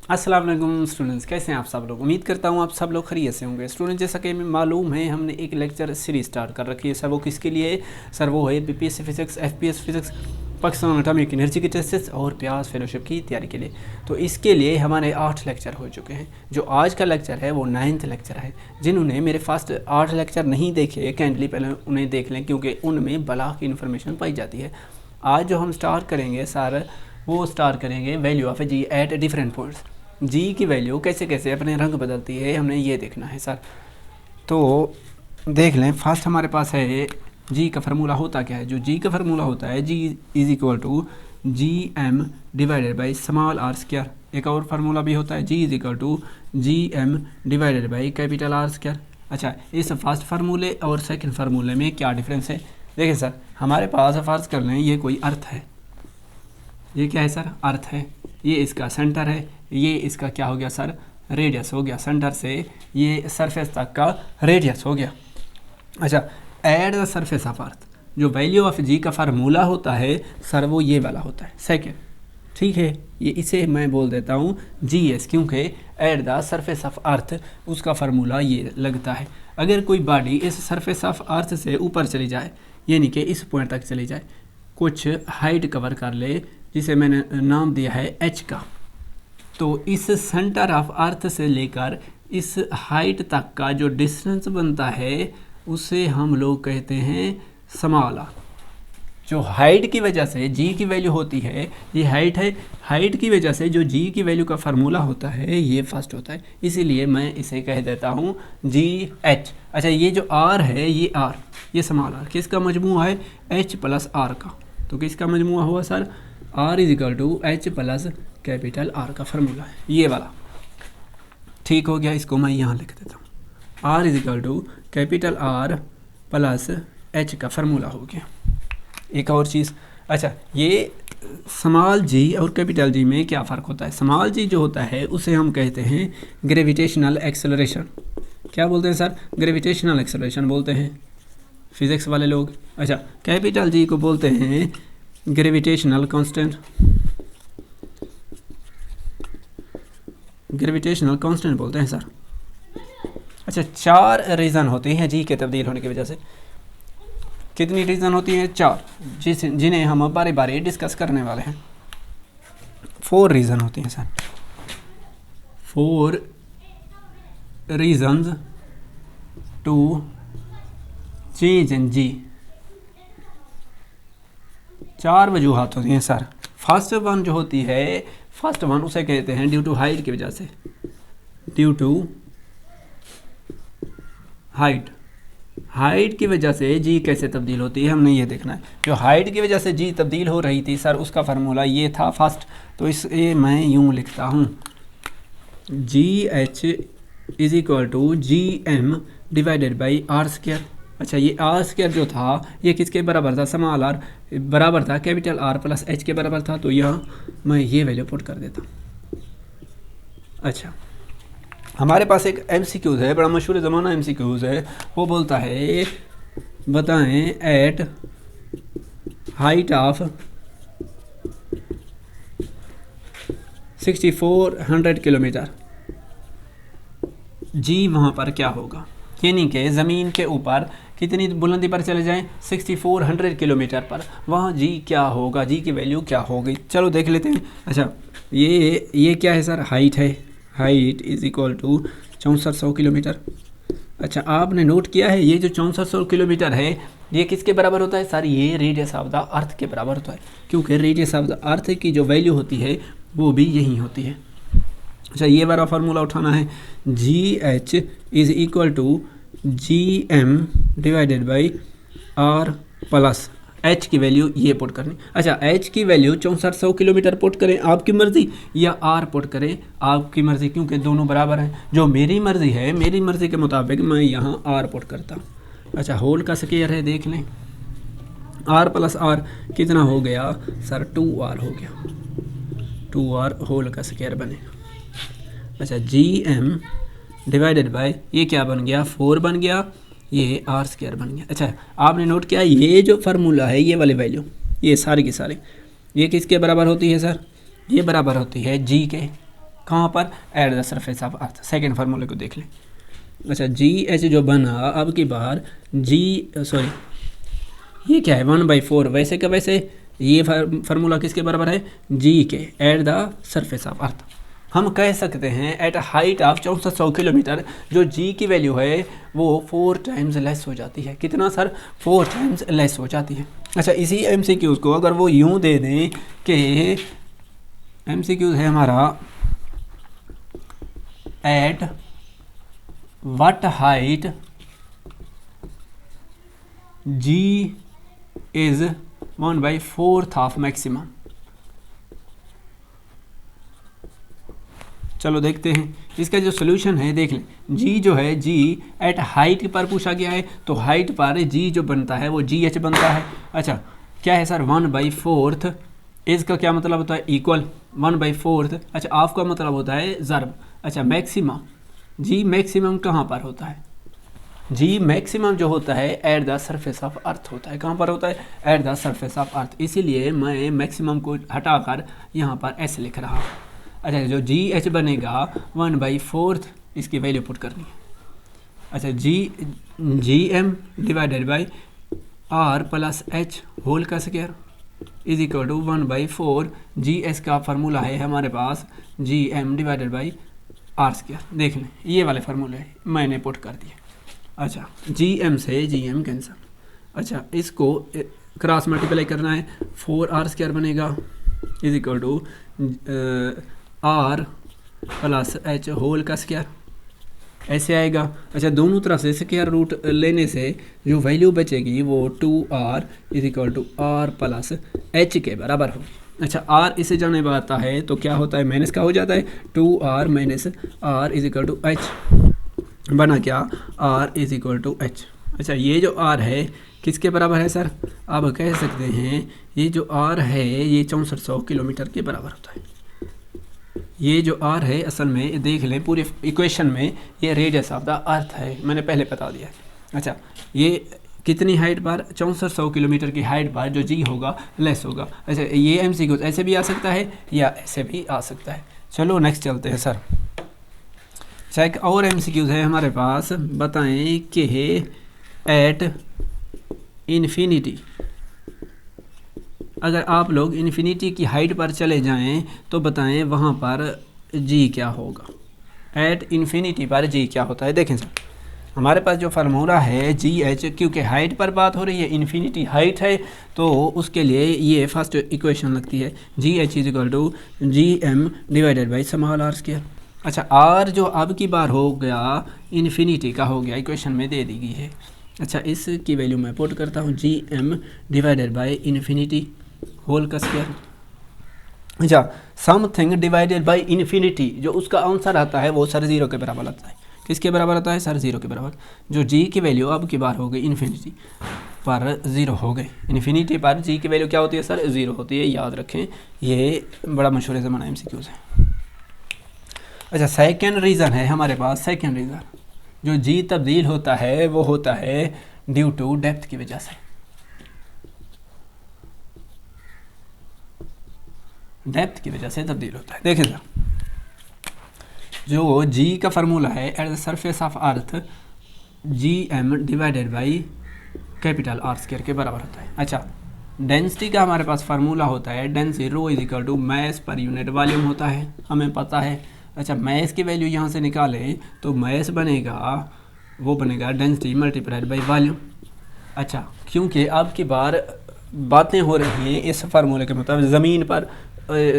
अस्सलाम वालेकुम स्टूडेंट्स, कैसे हैं आप सब लोग। उम्मीद करता हूं आप सब लोग खैरियत से होंगे। स्टूडेंट, जैसा कि मालूम है हमने एक लेक्चर सीरीज स्टार्ट कर रखी है सर। वो किसके लिए है सर? वो है BPSC physics, FPS physics, Pakistan atomic energy की टेस्ट्स और प्याज फेलोशिप की तैयारी के लिए। तो इसके लिए हमारे 8 लेक्चर हो चुके हैं। जो आज का लेक्चर है वो 9th लेक्चर है। जिन्होंने मेरे फर्स्ट 8 लेक्चर नहीं देखे काइंडली पहले उन्हें देख लें, क्योंकि उनमें बला की इन्फॉर्मेशन पाई जाती है। आज जो हम स्टार्ट करेंगे सर, वो स्टार्ट करेंगे value of G at different points. G की वैल्यू कैसे कैसे अपने रंग बदलती है, हमने ये देखना है सर। तो देख लें, फर्स्ट हमारे पास है जी का फार्मूला होता क्या है। जो जी का फार्मूला होता है, G is equal to G M divided by small R square. एक और फार्मूला भी होता है, G is equal to G M divided by capital R square. अच्छा, इस फर्स्ट फार्मूले और सेकंड फार्मूले में क्या डिफरेंस है? देखिए सर, हमारे पास फर्ज कर लें ये कोई अर्थ है। ये क्या है सर? अर्थ है। ये इसका सेंटर है, ये इसका क्या हो गया सर? रेडियस हो गया। सेंटर से ये सरफेस तक का रेडियस हो गया। अच्छा, eight the surface of earth, जो वैल्यू ऑफ जी का फार्मूला होता है सर, वो ये वाला होता है सेकेंड। ठीक है, ये इसे मैं बोल देता हूँ जी एस, क्योंकि एट द सरफेस ऑफ अर्थ उसका फार्मूला ये लगता है। अगर कोई बॉडी इस सरफेस ऑफ अर्थ से ऊपर चली जाए, यानी कि इस पॉइंट तक चली जाए, कुछ हाइट कवर कर ले, जिसे मैंने नाम दिया है एच का, तो इस सेंटर ऑफ अर्थ से लेकर इस हाइट तक का जो डिस्टेंस बनता है उसे हम लोग कहते हैं स्मॉल आर। जो हाइट की वजह से जी की वैल्यू होती है, ये हाइट है, हाइट की वजह से जो जी की वैल्यू का फार्मूला होता है ये फर्स्ट होता है, इसीलिए मैं इसे कह देता हूँ जी एच। अच्छा, ये जो आर है, ये आर, ये स्मॉल आर किसका मजमूआ है? एच प्लस आर का। तो किसका मजमूआ हुआ sir? R is equal to H plus capital R का फार्मूला है ये वाला। ठीक हो गया, इसको मैं यहाँ लिख देता हूँ। R is equal to capital R plus H का फार्मूला हो गया। एक और चीज़, अच्छा, ये स्मॉल जी और कैपिटल जी में क्या फ़र्क होता है? स्मॉल जी जो होता है उसे हम कहते हैं ग्रेविटेशनल एक्सेलरेशन। क्या बोलते हैं सर? ग्रेविटेशनल एक्सेलरेशन बोलते हैं फिजिक्स वाले लोग। अच्छा, कैपिटल जी को बोलते हैं ग्रेविटेशनल कांस्टेंट। ग्रेविटेशनल कांस्टेंट बोलते हैं सर। अच्छा, 4 रीज़न होते हैं जी के तब्दील होने की वजह से। कितनी रीज़न होती हैं? 4, जिन्हें हम बारे बारे डिस्कस करने वाले हैं। 4 रीज़न होती हैं sir. 4 reasons to change in G. 4 वजूहात होती हैं सर। फर्स्ट वन जो होती है, फर्स्ट वन उसे कहते हैं ड्यू टू हाइट की वजह से। ड्यू टू हाइट, हाइट की वजह से जी कैसे तब्दील होती है हमने ये देखना है। जो हाइट की वजह से जी तब्दील हो रही थी सर, उसका फार्मूला ये था फर्स्ट। तो इसे मैं यूँ लिखता हूँ, G H is equal to G M divided by R square. अच्छा, ये आर स्क्वायर जो था ये किसके बराबर था? स्मॉल आर बराबर था कैपिटल आर प्लस एच के बराबर था। तो यहाँ मैं ये वैल्यू पुट कर देता हूँ। अच्छा, हमारे पास एक एमसीक्यूज है, बड़ा मशहूर ज़माना एमसीक्यूज है। वो बोलता है बताएं एट हाइट ऑफ 6400 किलोमीटर जी वहाँ पर क्या होगा, यानी कि ज़मीन के ऊपर कितनी बुलंदी पर चले जाएं? 6400 किलोमीटर पर, वहाँ जी क्या होगा, जी की वैल्यू क्या होगी? चलो देख लेते हैं। अच्छा, ये क्या है सर? हाइट है। Height is equal to 6400 kilometre. अच्छा, आपने नोट किया है ये जो 6400 किलोमीटर है ये किसके बराबर होता है सर? ये रेडियस ऑफ द अर्थ के बराबर होता है, क्योंकि रेडियस ऑफ द अर्थ की जो वैल्यू होती है वो भी यही होती है। अच्छा, ये वाला फार्मूला उठाना है, G H is equal to G M divided by R plus H की वैल्यू ये पुट करनी। अच्छा, एच की वैल्यू 6400 किलोमीटर पुट करें आपकी मर्ज़ी, या आर पुट करें आपकी मर्ज़ी, क्योंकि दोनों बराबर हैं। जो मेरी मर्ज़ी है, मेरी मर्ज़ी के मुताबिक मैं यहाँ आर पुट करता हूँ। अच्छा, होल का स्क्वायर है, देख लें, आर प्लस आर कितना हो गया सर? 2r हो गया। 2r होल का स्क्वायर बनेगा। अच्छा, जी एम डिवाइडेड बाय ये क्या बन गया? 4 बन गया, ये आर स्क्वायर बन गया। अच्छा, आपने नोट किया ये जो फार्मूला है, ये वाली वैल्यू, ये सारी की सारी, ये किसके बराबर होती है सर? ये बराबर होती है जी के। कहाँ पर, at the surface of earth. Second फार्मूले को देख लें। अच्छा जी एच जो बना अब की बार ये क्या है 1/4, वैसे का वैसे ये फार्मूला किसके बराबर है, जी के, एट द सरफेस ऑफ अर्थ। हम कह सकते हैं एट हाइट ऑफ 6400 किलोमीटर जो जी की वैल्यू है वो 4 टाइम्स लेस हो जाती है। कितना सर, 4 टाइम्स लेस हो जाती है। अच्छा इसी एमसीक्यूज़ को अगर वो यूँ दे दें कि एमसीक्यूज़ है हमारा at what height G is 1/4 of maximum. चलो देखते हैं इसका जो सोल्यूशन है, देख लें। जी जो है जी एट हाइट पर पूछा गया है तो हाइट पर जी जो बनता है वो जी एच बनता है। अच्छा क्या है सर 1/4, इसका क्या मतलब होता है, इक्वल 1/4। अच्छा ऑफ का मतलब होता है ज़र्ब। अच्छा मैक्सिमम, जी मैक्सिमम कहाँ पर होता है, जी मैक्सिमम जो होता है at the surface of earth होता है। कहाँ पर होता है, एट द सरफेस ऑफ अर्थ। इसीलिए मैं मैक्सिमम को हटाकर यहाँ पर एस लिख रहा हूँ। अच्छा जो जी एच बनेगा 1/4 इसकी वैल्यू पुट करनी है। अच्छा G M divided by R plus H whole का square is equal to 1/4 G S का फार्मूला है हमारे पास G M divided by R square. देख लें ये वाले फार्मूले मैंने पुट कर दिए। अच्छा जी एम से जी एम कैंसिल। अच्छा इसको क्रॉस मल्टीप्लाई करना है, 4r² बनेगा is equal to R plus H whole का स्क्वायर, ऐसे आएगा। अच्छा दोनों तरफ से स्क्वायर रूट लेने से जो वैल्यू बचेगी वो 2r is equal to R plus H के बराबर होगी। अच्छा आर इसे जाने आता है तो क्या होता है, माइनस का हो जाता है, 2r minus R is equal to H, बना क्या, r is equal to H. अच्छा ये जो r है किसके बराबर है सर, आप कह सकते हैं ये जो r है ये 6400 किलोमीटर के बराबर होता है। ये जो r है असल में देख लें पूरे इक्वेशन में ये रेडियस ऑफ द अर्थ है, मैंने पहले बता दिया। अच्छा ये कितनी हाइट पर, 6400 किलोमीटर की हाइट पर जो जी होगा लेस होगा। अच्छा ये एमसीक्यू ऐसे भी आ सकता है या ऐसे भी आ सकता है। चलो नेक्स्ट चलते हैं सर। चेक और एमसीक्यूज है हमारे पास, बताएं कि एट इन्फिनिटी अगर आप लोग इन्फिनिटी की हाइट पर चले जाएं तो बताएं वहाँ पर जी क्या होगा, एट इन्फिनिटी पर जी क्या होता है। देखें सर हमारे पास जो फार्मूला है जी एच, क्योंकि हाइट पर बात हो रही है, इन्फिनिटी हाइट है तो उसके लिए ये फर्स्ट इक्वेशन लगती है G H is equal to G M divided by small R square. अच्छा आर जो अब की बार हो गया इन्फिनिटी का हो गया, इक्वेशन में दे दी गई है। अच्छा इसकी वैल्यू मैं पुट करता हूँ G M divided by infinity whole का स्क्वायर। अच्छा समथिंग डिवाइडेड बाई इन्फिनिटी जो उसका आंसर आता है वो सर 0 के बराबर आता है। किसके बराबर आता है सर, 0 के बराबर। जो जी की वैल्यू अब की बार हो गई इन्फिनिटी पर 0 हो गई, इन्फिनिटी पर जी की वैल्यू क्या होती है सर, 0 होती है, याद रखें ये बड़ा मशहूर ज़माना एमसीक्यूज़ है। अच्छा सेकेंड रीज़न है हमारे पास, सेकेंड रीज़न जो जी तब्दील होता है वो होता है ड्यू टू डेप्थ की वजह से। डेप्थ की वजह से तब्दील होता है। देखें सर जो जी का फार्मूला है at the surface of earth G M divided by capital R square के बराबर होता है। अच्छा डेंसिटी का हमारे पास फार्मूला होता है density rho is equal to mass per unit volume होता है, हमें पता है। अच्छा मैस की वैल्यू यहाँ से निकालें तो मैस बनेगा वो बनेगा डेंसिटी मल्टीप्लाइड बाई वॉल्यूम। अच्छा क्योंकि अब की बार बातें हो रही हैं इस फार्मूले के मुताबिक ज़मीन पर,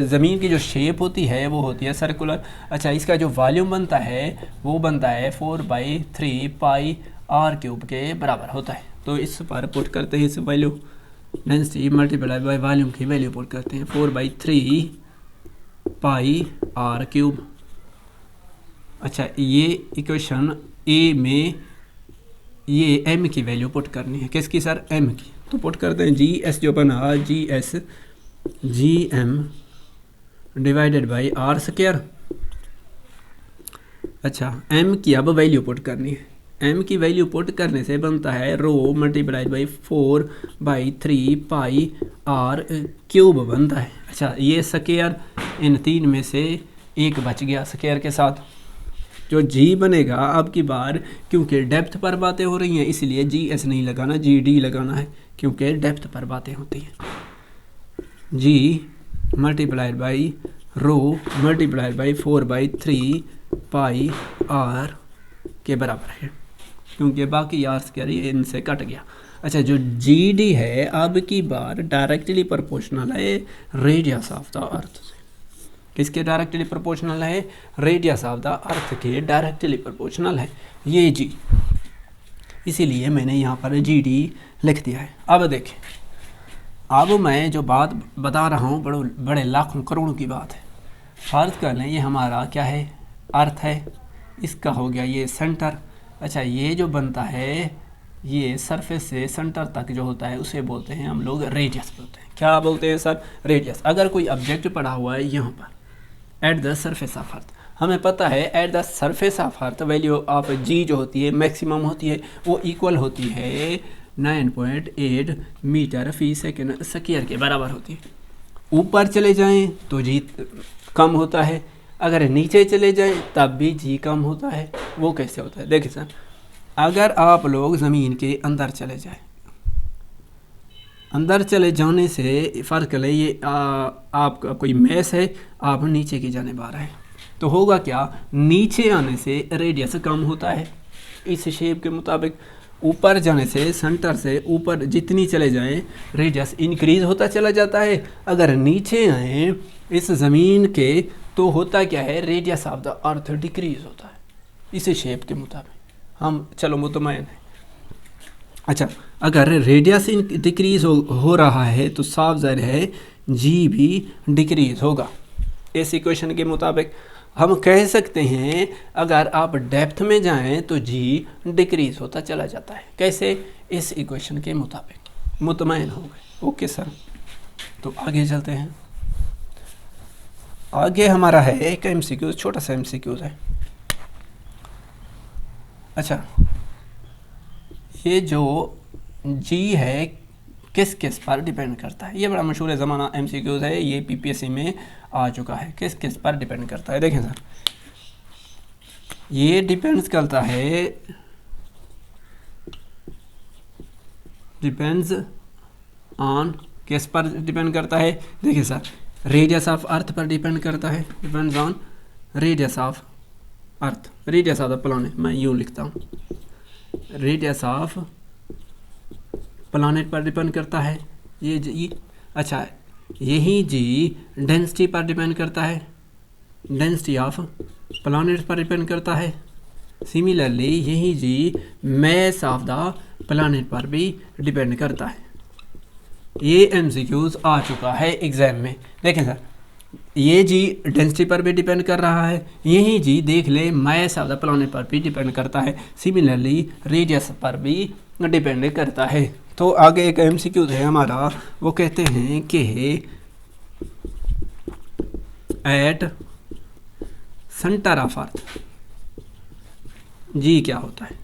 ज़मीन की जो शेप होती है वो होती है सर्कुलर। अच्छा इसका जो वॉल्यूम बनता है वो बनता है 4/3 पाई आर क्यूब के बराबर होता है। तो इस पर पुट करते हैं इस value density multiply by volume की वैल्यू पुट करते हैं 4/3 पाई आर क्यूब। अच्छा ये इक्वेशन ए में ये एम की वैल्यू पुट करनी है, किसकी सर, एम की। तो पुट करते हैं जी एस जो बना G S G M divided by R square. अच्छा एम की अब वैल्यू पुट करनी है, एम की वैल्यू पुट करने से बनता है rho multiplied by 4/3 pi R cube बनता है। अच्छा ये स्क्वायर इन तीन में से एक बच गया स्क्वायर के साथ। जो जी बनेगा अब की बार, क्योंकि डेप्थ पर बातें हो रही हैं इसलिए जी एस नहीं लगाना, जी डी लगाना है, क्योंकि डेप्थ पर बातें होती हैं। G multiplied by rho multiplied by 4/3 pi R के बराबर है, क्योंकि बाकी आर स्क्वायर इनसे कट गया। अच्छा, जो जी डी है अब की बार डायरेक्टली प्रोपोर्शनल है रेडियस ऑफ द अर्थ से। किसके डायरेक्टली प्रोपोर्शनल है? रेडियस ऑफ द अर्थ के डायरेक्टली प्रोपोर्शनल है ये जी, इसीलिए मैंने यहाँ पर जी डी लिख दिया है। अब देखें, अब मैं जो बात बता रहा हूँ बड़े लाखों करोड़ों की बात है। फर्ज कर लें ये हमारा क्या है? अर्थ है, इसका हो गया ये सेंटर। अच्छा, ये जो बनता है ये सरफेस से सेंटर तक जो होता है उसे बोलते हैं हम लोग रेडियस बोलते हैं। क्या बोलते हैं सर? रेडियस। अगर कोई ऑब्जेक्ट पड़ा हुआ है यहाँ पर at the surface of earth, हमें पता है at the surface of earth value of G जो होती है मैक्सिमम होती है, वो इक्वल होती है 9.8 मीटर फी सेकेंड स्क्वायर के बराबर होती है। ऊपर चले जाएं तो जी कम होता है, अगर नीचे चले जाएं तब भी जी कम होता है। वो कैसे होता है? देखिए सर, अगर आप लोग ज़मीन के अंदर चले जाएं, अंदर चले जाने से फ़र्क ले ये आपका कोई मैस है, आप नीचे की जाने आ रहे हैं तो होगा क्या? नीचे आने से रेडियस कम होता है इस शेप के मुताबिक, ऊपर जाने से सेंटर से ऊपर जितनी चले जाएं रेडियस इंक्रीज होता चला जाता है। अगर नीचे आए इस ज़मीन के तो होता क्या है? Radius of the earth decrease होता है इस शेप के मुताबिक। हम चलो मुतमईन है। अच्छा, अगर रेडियस डिक्रीज हो रहा है तो साफ ज़ाहिर है जी भी डिक्रीज होगा। इस इक्वेशन के मुताबिक हम कह सकते हैं अगर आप डेप्थ में जाएं तो जी डिक्रीज होता चला जाता है। कैसे? इस इक्वेशन के मुताबिक। मुतमईन हो गए? ओके सर, तो आगे चलते हैं। आगे हमारा है एक एमसीक्यू, छोटा सा एमसीक्यू है। अच्छा, ये जो जी है किस किस पर डिपेंड करता है? ये बड़ा मशहूर ज़माना एमसीक्यूज़ है, ये पीपीएससी में आ चुका है। किस किस पर डिपेंड करता है? देखें सर, ये डिपेंड्स करता है, डिपेंड्स ऑन किस पर डिपेंड करता है? देखिए सर, रेडियस ऑफ अर्थ पर डिपेंड करता है, depends on radius of earth, radius of the planet. मैं यूँ लिखता हूँ, रेडियस ऑफ प्लैनेट पर डिपेंड करता है ये जी। अच्छा, यही जी डेंसिटी पर डिपेंड करता है, डेंसिटी ऑफ प्लैनेट पर डिपेंड करता है। सिमिलरली यही जी मैस ऑफ द प्लैनेट पर भी डिपेंड करता है। ये एमसीक्यूज आ चुका है एग्जाम में। देखें सर, ये जी डेंसिटी पर भी डिपेंड कर रहा है, यही जी देख ले मैस ऑफ द प्लैनेट पर भी डिपेंड करता है, सिमिलरली रेडियस पर भी डिपेंड करता है। तो आगे एक एमसीक्यू है हमारा, वो कहते हैं कि एट सेंटर ऑफ अर्थ जी क्या होता है?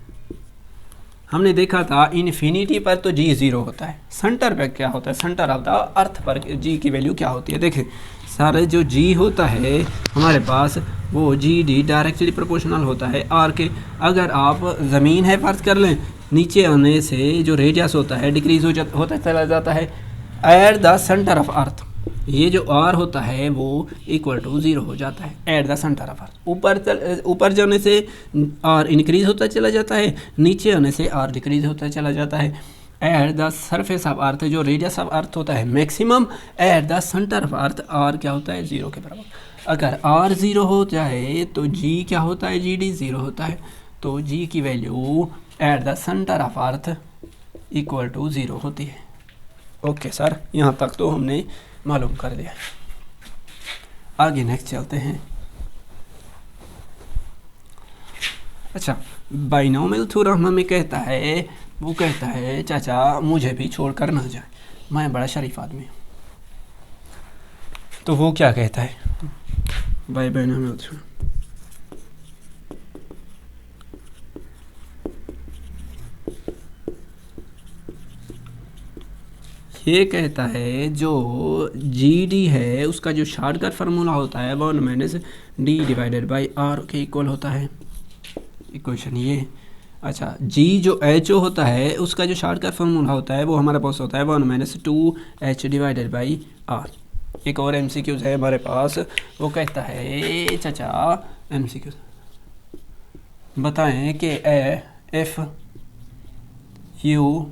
हमने देखा था इन्फिनिटी पर तो जी ज़ीरो होता है, सेंटर पर क्या होता है? सेंटर ऑफ द अर्थ पर जी की वैल्यू क्या होती है? देखें सारे जो जी होता है हमारे पास वो जी डी डायरेक्टली प्रोपोर्शनल होता है आर के। अगर आप ज़मीन है फर्ज कर लें, नीचे आने से जो रेडियस होता है डिक्रीज होता चला जाता है एट द सेंटर ऑफ अर्थ। ये जो आर होता है वो इक्वल टू 0 हो जाता है एट द सेंटर ऑफ अर्थ। ऊपर जाने से आर इंक्रीज होता चला जाता है, नीचे आने से आर डिक्रीज होता चला जाता है at the surface of earth. जो रेडियस ऑफ अर्थ होता है maximum at the centre of earth, R क्या होता है? 0 के बराबर। अगर आर 0 हो जाए तो जी क्या होता है? जी डी 0 होता है। तो जी की value at the centre of earth equal to 0 होती है। ओके सर, यहाँ तक तो हमने मालूम कर दिया। आगे नेक्स्ट चलते हैं। अच्छा, बाइनोमियल थ्योरम हमें कहता है, वो कहता है चाचा मुझे भी छोड़कर ना जाए, मैं बड़ा शरीफ आदमी हूँ। तो वो क्या कहता है? बाइनोमियल थ्योरम ये कहता है जो जी डी है उसका जो शॉर्टकट फार्मूला होता है 1-d/r के इक्वल होता है। इक्वेशन ये। अच्छा, जी जो एच ओ होता है उसका जो शॉर्टकट फार्मूला होता है वो हमारे पास होता है 1-2h/r। एक और MCQ है हमारे पास, वो कहता है चाचा MCQ बताएं कि F you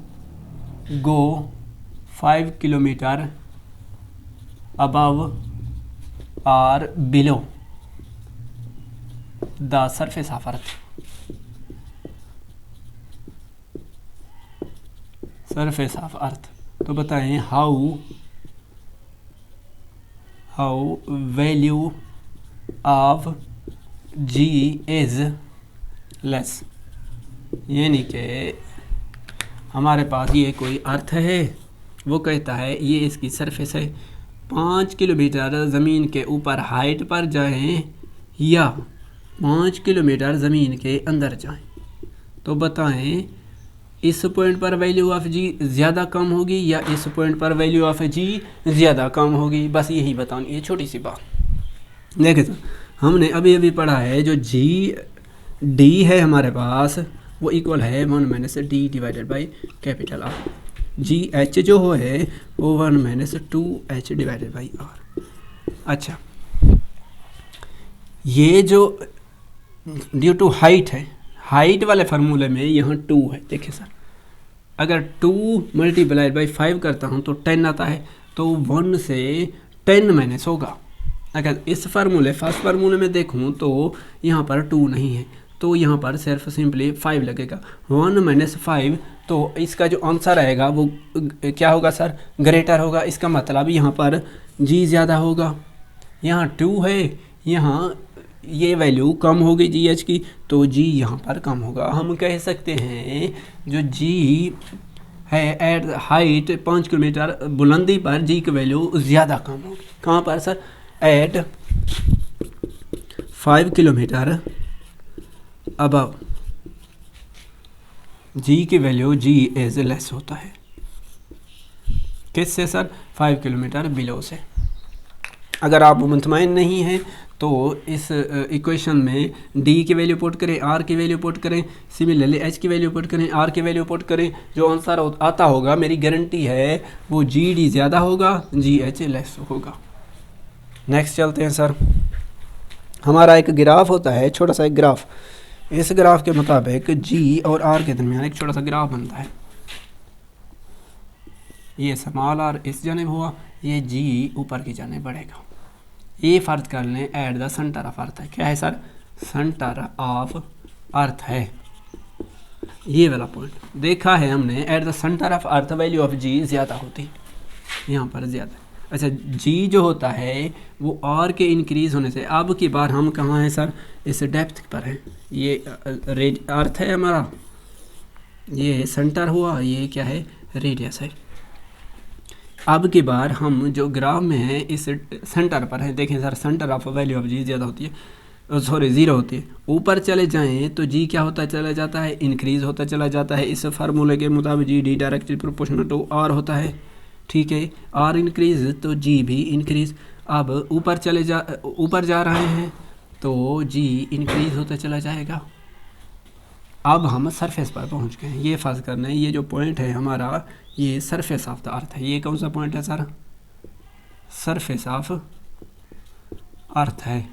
go 5 kilometre above or below the surface of earth, surface of earth, तो बताएं how value of g is less। यानी कि हमारे पास ये कोई अर्थ है, वो कहता है ये इसकी सरफेस है, 5 किलोमीटर ज़मीन के ऊपर हाइट पर जाएं या 5 किलोमीटर ज़मीन के अंदर जाएं, तो बताएं इस पॉइंट पर वैल्यू ऑफ जी ज़्यादा कम होगी या इस पॉइंट पर वैल्यू ऑफ जी ज़्यादा कम होगी। बस यही बताओ, ये छोटी सी बात। देखें तो हमने अभी अभी पढ़ा है जो जी डी है हमारे पास वो इक्वल है 1-d/R। जी एच जो है वो 1-2h/R। अच्छा, ये जो ड्यू टू हाइट है, हाइट वाले फार्मूले में यहाँ 2 है। देखिए सर, अगर 2 × 5 करता हूँ तो 10 आता है, तो 1 से 10 माइनस होगा। अगर इस फार्मूले फर्स्ट फार्मूले में देखूँ तो यहाँ पर 2 नहीं है, तो यहाँ पर सिर्फ सिंपली 5 लगेगा। 1 - 5, तो इसका जो आंसर आएगा वो क्या होगा सर, ग्रेटर होगा। इसका मतलब यहाँ पर जी ज़्यादा होगा। यहाँ 2 है, यहाँ ये वैल्यू कम होगी जी एच की, तो जी यहाँ पर कम होगा। हम कह सकते हैं जो जी है एट हाइट 5 किलोमीटर बुलंदी पर जी की वैल्यू ज़्यादा कम होगी। कहाँ पर सर, एट 5 किलोमीटर अबव जी की वैल्यू जी एज लेस होता है। किससे सर, 5 किलोमीटर बिलो से। अगर आप मुतमईन नहीं हैं तो इस इक्वेशन में डी की वैल्यू पुट करें, आर की वैल्यू पुट करें, सिमिलरली एच की वैल्यू पुट करें, आर की वैल्यू पुट करें, जो आंसर आता होगा मेरी गारंटी है वो जी डी ज़्यादा होगा, जी एच लेस होगा। नेक्स्ट चलते हैं सर। हमारा एक ग्राफ होता है, छोटा सा एक ग्राफ। इस ग्राफ के मुताबिक जी और आर के दरमियान एक छोटा सा ग्राफ बनता है। ये स्मॉल आर इस जानिब हुआ, ये जी ऊपर की जानिब बढ़ेगा। ये फर्ज कर लें एट द सेंटर ऑफ अर्थ है। क्या है सर, सेंटर ऑफ अर्थ है ये वाला पॉइंट। देखा है हमने at the centre of earth value of G ज़्यादा होती है, यहाँ पर ज़्यादा। अच्छा, जी जो होता है वो आर के इंक्रीज़ होने से, अब की बार हम कहाँ हैं सर, इस डेप्थ पर है। ये अर्थ है हमारा, ये सेंटर हुआ, ये क्या है, रेडियस है। अब की बार हम जो ग्राफ में है इस सेंटर पर है। देखें sir, centre of value of G ज़्यादा होती है, सॉरी ज़ीरो होती है। ऊपर चले जाएं तो जी क्या होता चला जाता है, इंक्रीज़ होता चला जाता है। इस फार्मूले के मुताबिक G D directly proportional to R होता है। ठीक है, आर इंक्रीज़ तो जी भी इंक्रीज़। अब ऊपर जा रहे हैं तो जी इंक्रीज़ होता चला जाएगा। अब हम सरफेस पर पहुंच गए। ये फर्ज करना है, ये जो पॉइंट है हमारा, ये सरफेस ऑफ द अर्थ है। ये कौन सा पॉइंट है सर, सरफेस ऑफ अर्थ है।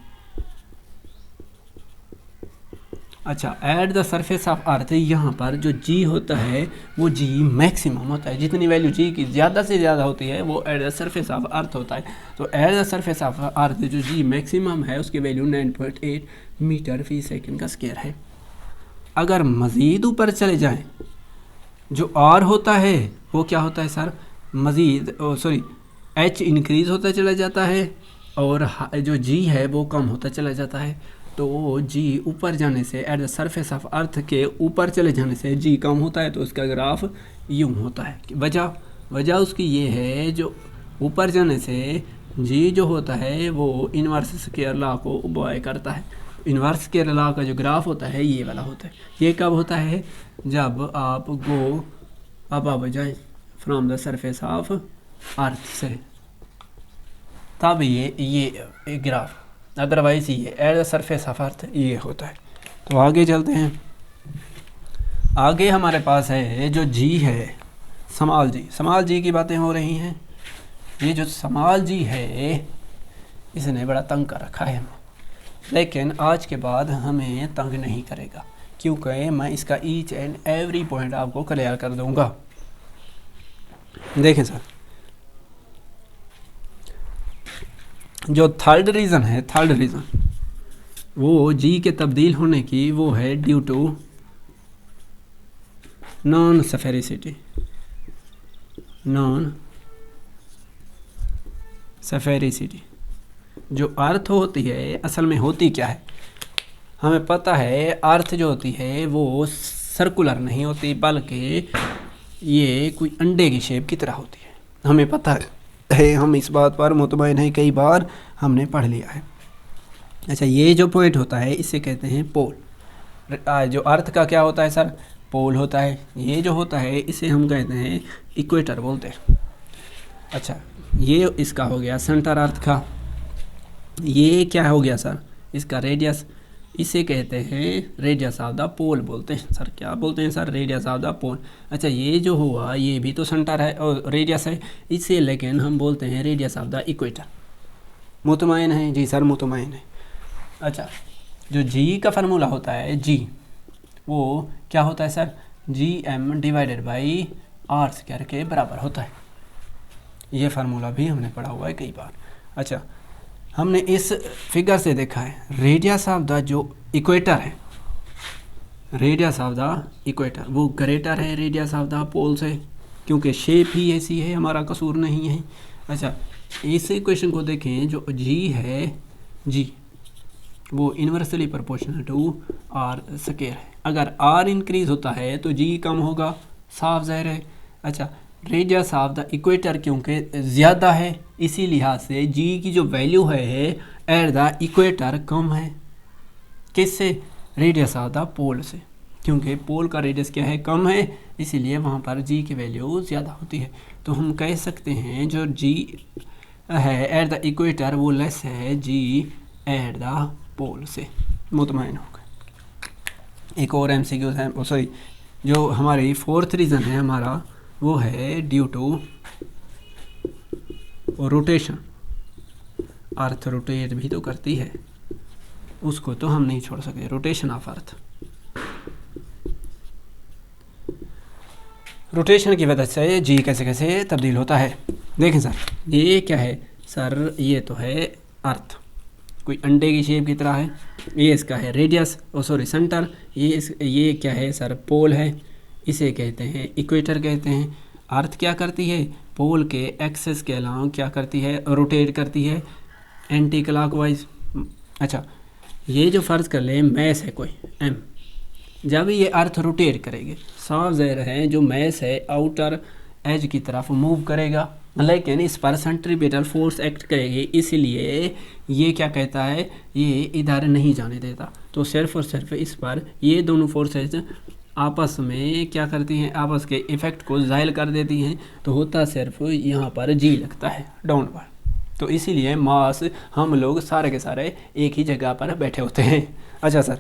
अच्छा, एट द सरफेस ऑफ अर्थ यहाँ पर जो जी होता है वो जी मैक्सिमम होता है। जितनी वैल्यू जी की ज़्यादा से ज़्यादा होती है वो eight the surface of earth होता है। तो eight the surface of earth जो जी मैक्सिमम है उसकी वैल्यू 9.8 मीटर फी सेकंड का स्क्वायर है। अगर मज़ीद ऊपर चले जाएं, जो आर होता है वो क्या होता है सर, मज़ीद एच इंक्रीज़ होता चला जाता है और जो जी है वो कम होता चला जाता है। तो जी ऊपर जाने से, एट द सरफेस ऑफ अर्थ के ऊपर चले जाने से जी कम होता है, तो उसका ग्राफ यूँ होता है। वजह उसकी ये है, जो ऊपर जाने से जी जो होता है वो इन्वर्स स्क्वायर लॉ को ओबे करता है। इन्वर्स स्क्वायर लॉ का जो ग्राफ होता है ये वाला होता है। ये कब होता है, जब आप अब जाए फ्रॉम द सरफेस ऑफ अर्थ से, तब ये ग्राफ, अदरवाइज ये एट द सरफेस ऑफ अर्थ ये होता है। तो आगे चलते हैं। आगे हमारे पास है जो जी है, स्मॉल जी की बातें हो रही हैं। ये जो स्मॉल जी है इसने बड़ा तंग कर रखा है हमें, लेकिन आज के बाद हमें तंग नहीं करेगा, क्योंकि मैं इसका ईच एंड एवरी पॉइंट आपको क्लियर कर दूंगा। देखें सर, जो थर्ड रीज़न वो जी के तब्दील होने की वो है ड्यू टू नॉन सफेरिसिटी। जो अर्थ होती है असल में होती क्या है, हमें पता है अर्थ जो होती है वो सर्कुलर नहीं होती, बल्कि ये कोई अंडे की शेप की तरह होती है। हमें पता है, हम इस बात पर मुतमईन हैं, कई बार हमने पढ़ लिया है। अच्छा, ये जो पॉइंट होता है इसे कहते हैं पोल। जो अर्थ का क्या होता है सर, पोल होता है। ये जो होता है इसे हम कहते हैं इक्वेटर बोलते हैं। अच्छा, ये इसका हो गया सेंटर अर्थ का। ये क्या हो गया सर, इसका रेडियस, इसे कहते हैं रेडियस ऑफ द पोल बोलते हैं सर। क्या बोलते हैं सर, रेडियस ऑफ द पोल। अच्छा, ये जो हुआ ये भी तो सेंटर है और रेडियस है, इसे लेकिन हम बोलते हैं रेडियस ऑफ द इक्वेटर। मुतमईन है जी सर, मुतमईन है। अच्छा, जो जी का फार्मूला होता है, जी वो क्या होता है sir, GM divided by R square के बराबर होता है। ये फार्मूला भी हमने पढ़ा हुआ है कई बार। अच्छा, हमने इस फिगर से देखा है रेडियस ऑफ द जो इक्वेटर है, रेडियस ऑफ द इक्वेटर वो ग्रेटर है रेडियस ऑफ द पोल से, क्योंकि शेप ही ऐसी है, हमारा कसूर नहीं है। अच्छा, इस इक्वेशन को देखें, जो जी है, जी वो inversely proportional to R square है। अगर आर इंक्रीज होता है तो जी कम होगा, साफ ज़ाहिर है। अच्छा, रेडियस ऑफ द इक्वेटर क्योंकि ज़्यादा है, इसी लिहाज से जी की जो वैल्यू है एट द इक्वेटर कम है। किससे, रेडियस ऑफ द पोल से, क्योंकि पोल का रेडियस क्या है, कम है, इसीलिए वहाँ पर जी की वैल्यू ज़्यादा होती है। तो हम कह सकते हैं जो जी है एट द इक्वेटर वो लेस है जी एट द पोल से। मुतमईन हो गए। एक और MCQ है, सॉरी, जो हमारी फोर्थ रीज़न है हमारा वो है due to rotation. Earth rotate भी तो करती है, उसको तो हम नहीं छोड़ सकते, रोटेशन ऑफ अर्थ। रोटेशन की वजह से जी कैसे कैसे तब्दील होता है। देखें सर, ये क्या है सर, ये तो है अर्थ, कोई अंडे की शेप की तरह है। ये इसका है रेडियस, सॉरी सेंटर। ये क्या है सर, पोल है, इसे कहते हैं इक्वेटर कहते हैं। अर्थ क्या करती है, पोल के एक्सेस के अलावा क्या करती है, रोटेट करती है एंटी क्लॉकवाइज। अच्छा, ये जो फ़र्ज़ कर ले मैस है कोई M, जब ये अर्थ रोटेट करेगी, साफ ज़ाहिर है जो मैस है आउटर एज की तरफ मूव करेगा, लेकिन इस पर सेंट्रीपिटल फोर्स एक्ट करेगी, इसलिए ये क्या कहता है, ये इधर नहीं जाने देता। तो सिर्फ और सिर्फ इस पर ये दोनों फोर्सेज आपस में क्या करती हैं, आपस के इफ़ेक्ट को ज़ायल कर देती हैं। तो होता सिर्फ यहाँ पर जी लगता है डाउनवर्ड। तो इसीलिए मास हम लोग सारे के सारे एक ही जगह पर बैठे होते हैं। अच्छा सर,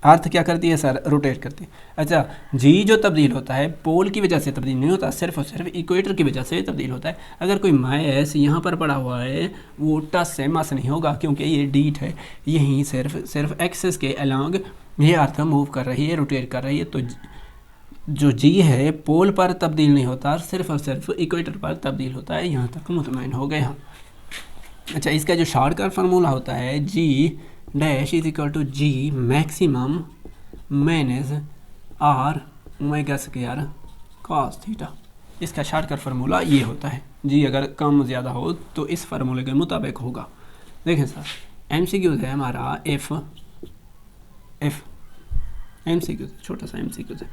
अर्थ क्या करती है सर, रोटेट करती है। अच्छा, जी जो तब्दील होता है पोल की वजह से तब्दील नहीं होता, सिर्फ और सिर्फ इक्वेटर की वजह से तब्दील होता है। अगर कोई मैस यहाँ पर पड़ा हुआ है वो टच से मस नहीं होगा, क्योंकि ये डीट है, यहीं सिर्फ एक्सेस के अलॉन्ग ये अर्थ मूव कर रही है, रोटेट कर रही है। तो जो जी है पोल पर तब्दील नहीं होता, सिर्फ और सिर्फ इक्वेटर पर तब्दील होता है। यहाँ तक मुतमईन हो गए हम। अच्छा, इसका जो शॉर्टकट फार्मूला होता है G dash is equal to G maximum minus R omega square cos theta. इसका शॉर्टकट फार्मूला ये होता है। जी अगर कम ज़्यादा हो तो इस फार्मूले के मुताबिक होगा। देखें सर, MCQ है हमारा एफ MCQ, छोटा सा MCQ है,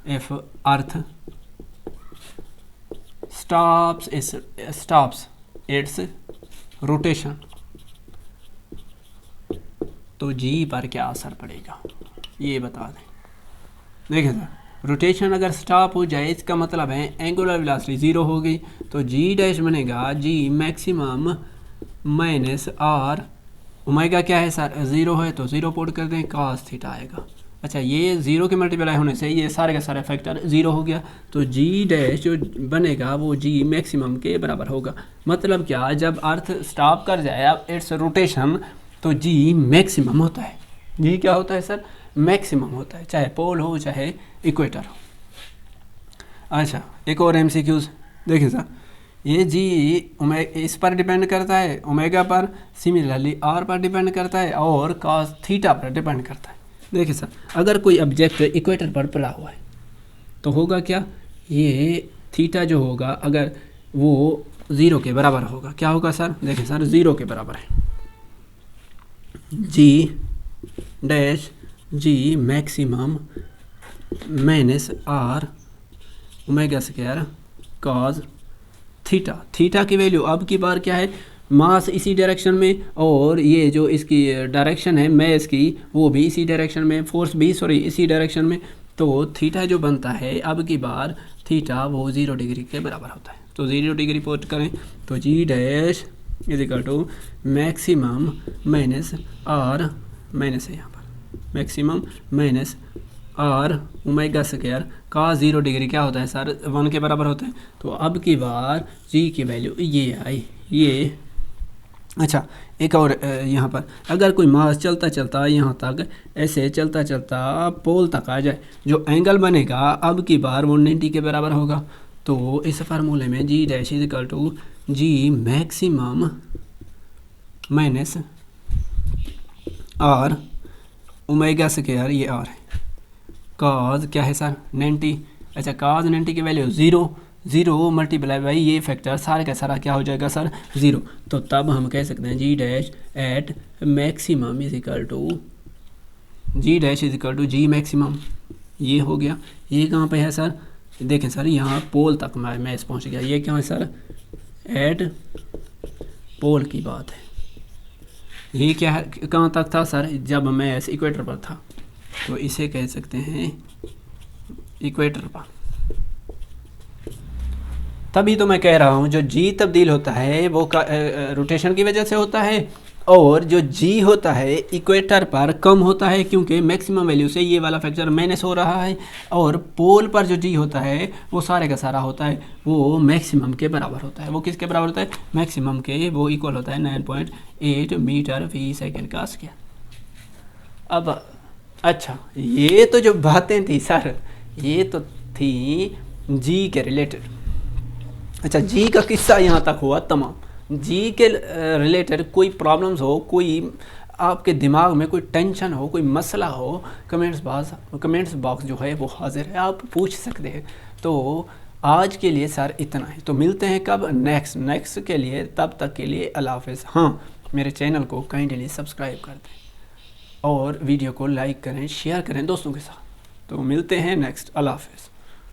F earth stops it's rotation, तो जी पर क्या असर पड़ेगा ये बता दें। देखें सर, रोटेशन अगर स्टॉप हो जाए इसका मतलब है एंगुलर वेलोसिटी ज़ीरो होगी, तो जी डैश बनेगा जी मैक्सिमम माइनस आर, ओमेगा क्या है सर ज़ीरो है तो ज़ीरो पुट कर दें, cos थीटा आएगा। अच्छा ये ज़ीरो के मल्टीप्लाई होने से ये सारे का सारा फैक्टर ज़ीरो हो गया, तो जी डैश जो बनेगा वो जी मैक्सिमम के बराबर होगा। मतलब क्या, जब अर्थ स्टॉप कर जाए अब इट्स रोटेशन तो जी मैक्सिमम होता है। जी क्या होता है सर, मैक्सिमम होता है, चाहे पोल हो चाहे इक्वेटर हो। अच्छा एक और MCQs देखिए सर, ये जी इस पर डिपेंड करता है, ओमेगा पर, सिमिलरली आर पर डिपेंड करता है और cos थीटा पर डिपेंड करता है। देखिए सर, अगर कोई ऑब्जेक्ट इक्वेटर पर पड़ा हुआ है तो होगा क्या, ये थीटा जो होगा अगर वो ज़ीरो के बराबर होगा, क्या होगा सर, देखिए सर ज़ीरो के बराबर है G dash G maximum minus R omega square cos theta. Theta की वैल्यू अब की बार क्या है, मास इसी डायरेक्शन में और ये जो इसकी डायरेक्शन है मैस की वो भी इसी डायरेक्शन में, फोर्स भी इसी डायरेक्शन में, तो थीटा जो बनता है अब की बार थीटा वो 0 डिग्री के बराबर होता है। तो 0 डिग्री पुट करें तो G dash is equal to maximum minus R, minus है यहाँ पर, maximum minus R omega square का 0 डिग्री क्या होता है सर 1 के बराबर होता है। तो अब की बार जी की वैल्यू ये आई ये। अच्छा एक और यहाँ पर अगर कोई मास चलता चलता यहाँ तक ऐसे चलता चलता पोल तक आ जाए, जो एंगल बनेगा अब की बार 190 के बराबर होगा। तो इस फार्मूले में G dash is equal to G maximum minus R omega square, ये आर है, cos क्या है सर 90। अच्छा cos 90 की वैल्यू ज़ीरो मल्टीप्लाई बाई ये फैक्टर सारे का सारा क्या हो जाएगा सर ज़ीरो। तो तब हम कह सकते हैं G dash at maximum is equal to G dash is equal to G maximum, ये हो गया। ये कहाँ पे है सर, देखें सर यहाँ पोल तक मैच पहुँच गया, ये क्या है सर एट पोल की बात है। ये क्या है कहाँ तक था सर, जब मैच इक्वेटर पर था, तो इसे कह सकते हैं इक्वेटर पर। तभी तो मैं कह रहा हूँ जो जी तब्दील होता है वो रोटेशन की वजह से होता है, और जो जी होता है इक्वेटर पर कम होता है क्योंकि मैक्सिमम वैल्यू से ये वाला फैक्टर माइनस हो रहा है, और पोल पर जो जी होता है वो सारे का सारा होता है वो मैक्सिमम के बराबर होता है। वो किसके बराबर होता है, मैक्सिमम के, वो इक्वल होता है 9.8 मीटर फी सेकेंड का स्क्वायर। अब अच्छा ये तो जो बातें थी सर ये तो थी जी के रिलेटेड। अच्छा जी का किस्सा यहाँ तक हुआ तमाम। जी के रिलेटेड कोई प्रॉब्लम्स हो, कोई आपके दिमाग में कोई टेंशन हो, कोई मसला हो, कमेंट्स बॉक्स जो है वो हाजिर है, आप पूछ सकते हैं। तो आज के लिए सर इतना है, तो मिलते हैं कब नेक्स्ट के लिए, तब तक के लिए अल्लाह हाफ़िज़। हाँ मेरे चैनल को काइंडली सब्सक्राइब कर दें और वीडियो को लाइक करें, शेयर करें दोस्तों के साथ। तो मिलते हैं नेक्स्ट, अल्लाह हाफ़िज़।